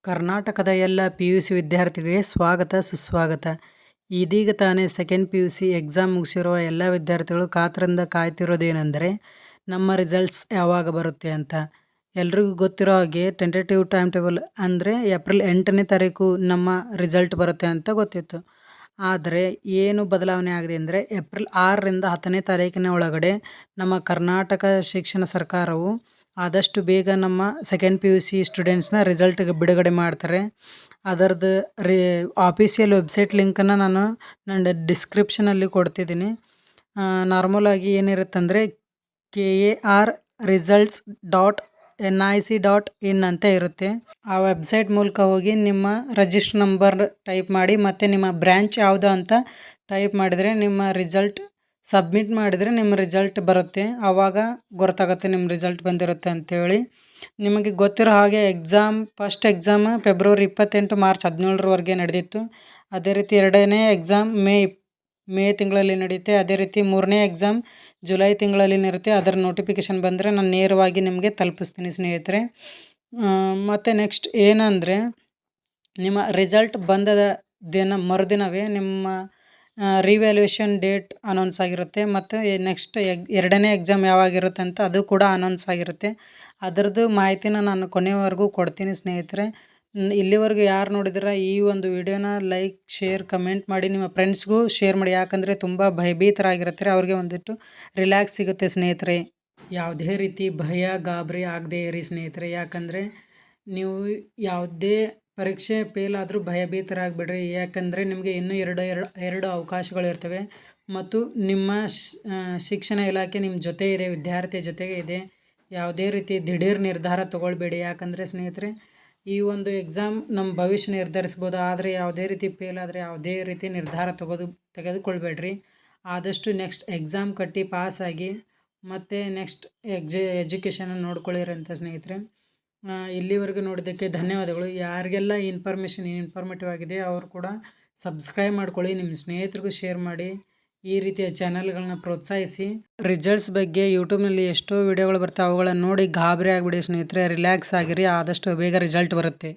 ಕರ್ನಾಟಕದ ಎಲ್ಲ PUC ವಿದ್ಯಾರ್ಥಿಗಳಿಗೆ ಸ್ವಾಗತ ಸುಸ್ವಾಗತ. ಇದೀಗ ತಾನೇ ಸೆಕೆಂಡ್ PUC ಎಕ್ಸಾಮ್ ಮುಗಿಸಿರುವ ಎಲ್ಲ ವಿದ್ಯಾರ್ಥಿಗಳು ಕಾತರದಿಂದ ಕಾಯ್ತಿರೋದೇನೆಂದರೆ ನಮ್ಮ ರಿಸಲ್ಟ್ಸ್ ಯಾವಾಗ ಬರುತ್ತೆ ಅಂತ. ಎಲ್ರಿಗೂ ಗೊತ್ತಿರೋ ಹಾಗೆ ಟೆಂಟೇಟಿವ್ ಟೈಮ್ ಟೇಬಲ್ ಅಂದರೆ ಏಪ್ರಿಲ್ 8ನೇ ತಾರೀಕು ನಮ್ಮ ರಿಸಲ್ಟ್ ಬರುತ್ತೆ ಅಂತ ಗೊತ್ತಿತ್ತು. ಆದರೆ ಏನು ಬದಲಾವಣೆ ಆಗಿದೆ ಅಂದರೆ ಏಪ್ರಿಲ್ 6ರಿಂದ 10ನೇ ತಾರೀಕಿನ ಒಳಗಡೆ ನಮ್ಮ ಕರ್ನಾಟಕ ಶಿಕ್ಷಣ ಸರ್ಕಾರವು ಆದಷ್ಟು ಬೇಗ ನಮ್ಮ ಸೆಕೆಂಡ್ PUC ಸ್ಟೂಡೆಂಟ್ಸ್ನ ರಿಸಲ್ಟ್ಗೆ ಬಿಡುಗಡೆ ಮಾಡ್ತಾರೆ. ಅದರದ್ದು ಆಫೀಷಿಯಲ್ ವೆಬ್ಸೈಟ್ ಲಿಂಕನ್ನು ನಾನು ನನ್ನ ಡಿಸ್ಕ್ರಿಪ್ಷನಲ್ಲಿ ಕೊಡ್ತಿದ್ದೀನಿ. ನಾರ್ಮಲಾಗಿ ಏನಿರುತ್ತಂದರೆ KARresults.nic.in ಅಂತ ಇರುತ್ತೆ. ಆ ವೆಬ್ಸೈಟ್ ಮೂಲಕ ಹೋಗಿ ನಿಮ್ಮ ರಿಜಿಸ್ಟರ್ ನಂಬರ್ ಟೈಪ್ ಮಾಡಿ ಮತ್ತು ನಿಮ್ಮ ಬ್ರ್ಯಾಂಚ್ ಯಾವುದು ಅಂತ ಟೈಪ್ ಮಾಡಿದರೆ ನಿಮ್ಮ ರಿಸಲ್ಟ್ ಸಬ್ಮಿಟ್ ಮಾಡಿದರೆ ನಿಮ್ಮ ರಿಸಲ್ಟ್ ಬರುತ್ತೆ. ಆವಾಗ ಗೊತ್ತಾಗುತ್ತೆ ನಿಮ್ಮ ರಿಸಲ್ಟ್ ಬಂದಿರುತ್ತೆ ಅಂಥೇಳಿ. ನಿಮಗೆ ಗೊತ್ತಿರೋ ಹಾಗೆ ಫಸ್ಟ್ ಎಕ್ಸಾಮ್ ಫೆಬ್ರವರಿ 28 ಮಾರ್ಚ್ 17ರವರೆಗೆ ನಡೆದಿತ್ತು. ಅದೇ ರೀತಿ ಎರಡನೇ ಎಕ್ಸಾಮ್ ಮೇ ತಿಂಗಳಲ್ಲಿ ನಡೆಯುತ್ತೆ. ಅದೇ ರೀತಿ ಮೂರನೇ ಎಕ್ಸಾಮ್ ಜುಲೈ ತಿಂಗಳಲ್ಲಿ ಇರುತ್ತೆ. ಅದರ ನೋಟಿಫಿಕೇಷನ್ ಬಂದರೆ ನಾನು ನೇರವಾಗಿ ನಿಮಗೆ ತಲುಪಿಸ್ತೀನಿ ಸ್ನೇಹಿತರೆ. ಮತ್ತು ನೆಕ್ಸ್ಟ್ ಏನಂದರೆ ನಿಮ್ಮ ರಿಸಲ್ಟ್ ಬಂದದ ಮರುದಿನವೇ ನಿಮ್ಮ ರಿವ್ಯಾಲ್ಯೂಯೇಷನ್ ಡೇಟ್ ಅನೌನ್ಸ್ ಆಗಿರುತ್ತೆ ಮತ್ತು ನೆಕ್ಸ್ಟ್ ಎರಡನೇ ಎಕ್ಸಾಮ್ ಯಾವಾಗಿರುತ್ತೆ ಅಂತ ಅದು ಕೂಡ ಅನೌನ್ಸ್ ಆಗಿರುತ್ತೆ. ಅದರದ್ದು ಮಾಹಿತಿನ ನಾನು ಕೊನೆಯವರೆಗೂ ಕೊಡ್ತೀನಿ ಸ್ನೇಹಿತರೆ. ಇಲ್ಲಿವರೆಗೂ ಯಾರು ನೋಡಿದಿರ ಈ ಒಂದು ವಿಡಿಯೋನ ಲೈಕ್, ಶೇರ್, ಕಮೆಂಟ್ ಮಾಡಿ ನಿಮ್ಮ ಫ್ರೆಂಡ್ಸ್ಗೂ ಶೇರ್ ಮಾಡಿ. ಯಾಕಂದರೆ ತುಂಬ ಭಯಭೀತರಾಗಿರ್ತಾರೆ, ಅವ್ರಿಗೆ ಒಂದಿಟ್ಟು ರಿಲ್ಯಾಕ್ಸ್ ಸಿಗುತ್ತೆ ಸ್ನೇಹಿತರೆ. ಯಾವುದೇ ರೀತಿ ಭಯ ಗಾಬರಿ ಆಗದೆ ಇರಿ ಸ್ನೇಹಿತರೆ. ಯಾಕಂದರೆ ನೀವು ಯಾವುದೇ ಪರೀಕ್ಷೆ ಫೇಲ್ ಆದರೂ ಭಯಭೀತರಾಗಬೇಡ್ರಿ. ಯಾಕಂದರೆ ನಿಮಗೆ ಇನ್ನೂ ಎರಡು ಅವಕಾಶಗಳಿರ್ತವೆ ಮತ್ತು ನಿಮ್ಮ ಶಿಕ್ಷಣ ಇಲಾಖೆ ನಿಮ್ಮ ಜೊತೆ ಇದೆ, ವಿದ್ಯಾರ್ಥಿ ಜೊತೆಗೆ ಇದೆ. ಯಾವುದೇ ರೀತಿ ದಿಢೀರ್ ನಿರ್ಧಾರ ತಗೊಳ್ಬೇಡಿ. ಯಾಕಂದರೆ ಸ್ನೇಹಿತರೆ ಈ ಒಂದು ಎಕ್ಸಾಮ್ ನಮ್ಮ ಭವಿಷ್ಯ ನಿರ್ಧರಿಸ್ಬೋದು. ಆದರೆ ಯಾವುದೇ ರೀತಿ ಫೇಲ್ ಆದರೆ ಯಾವುದೇ ರೀತಿ ನಿರ್ಧಾರ ತೆಗೆದುಕೊಳ್ಬೇಡ್ರಿ. ಆದಷ್ಟು ನೆಕ್ಸ್ಟ್ ಎಕ್ಸಾಮ್ ಕಟ್ಟಿ ಪಾಸಾಗಿ ಮತ್ತು ನೆಕ್ಸ್ಟ್ ಎಜುಕೇಷನ್ ನೋಡ್ಕೊಳ್ಳಿರಿ ಅಂತ ಸ್ನೇಹಿತರೆ. ಇಲ್ಲಿವರೆಗೂ ನೋಡಿದ್ದಕ್ಕೆ ಧನ್ಯವಾದಗಳು. ಯಾರಿಗೆಲ್ಲ ಇನ್ಫಾರ್ಮೇಟಿವ್ ಆಗಿದೆ ಅವರು ಕೂಡ ಸಬ್ಸ್ಕ್ರೈಬ್ ಮಾಡ್ಕೊಳ್ಳಿ, ನಿಮ್ಮ ಸ್ನೇಹಿತರಿಗೂ ಶೇರ್ ಮಾಡಿ. ಈ ರೀತಿಯ ಚಾನಲ್ಗಳನ್ನ ಪ್ರೋತ್ಸಾಹಿಸಿ. ರಿಸಲ್ಟ್ಸ್ ಬಗ್ಗೆ ಯೂಟ್ಯೂಬ್ನಲ್ಲಿ ಎಷ್ಟೋ ವಿಡಿಯೋಗಳು ಬರ್ತಾವೆ, ಅವುಗಳನ್ನು ನೋಡಿ ಗಾಬರಿ ಆಗಿಬಿಡಿ ಸ್ನೇಹಿತರೆ. ರಿಲ್ಯಾಕ್ಸ್ ಆಗಿರಿ, ಆದಷ್ಟು ಬೇಗ ರಿಸಲ್ಟ್ ಬರುತ್ತೆ.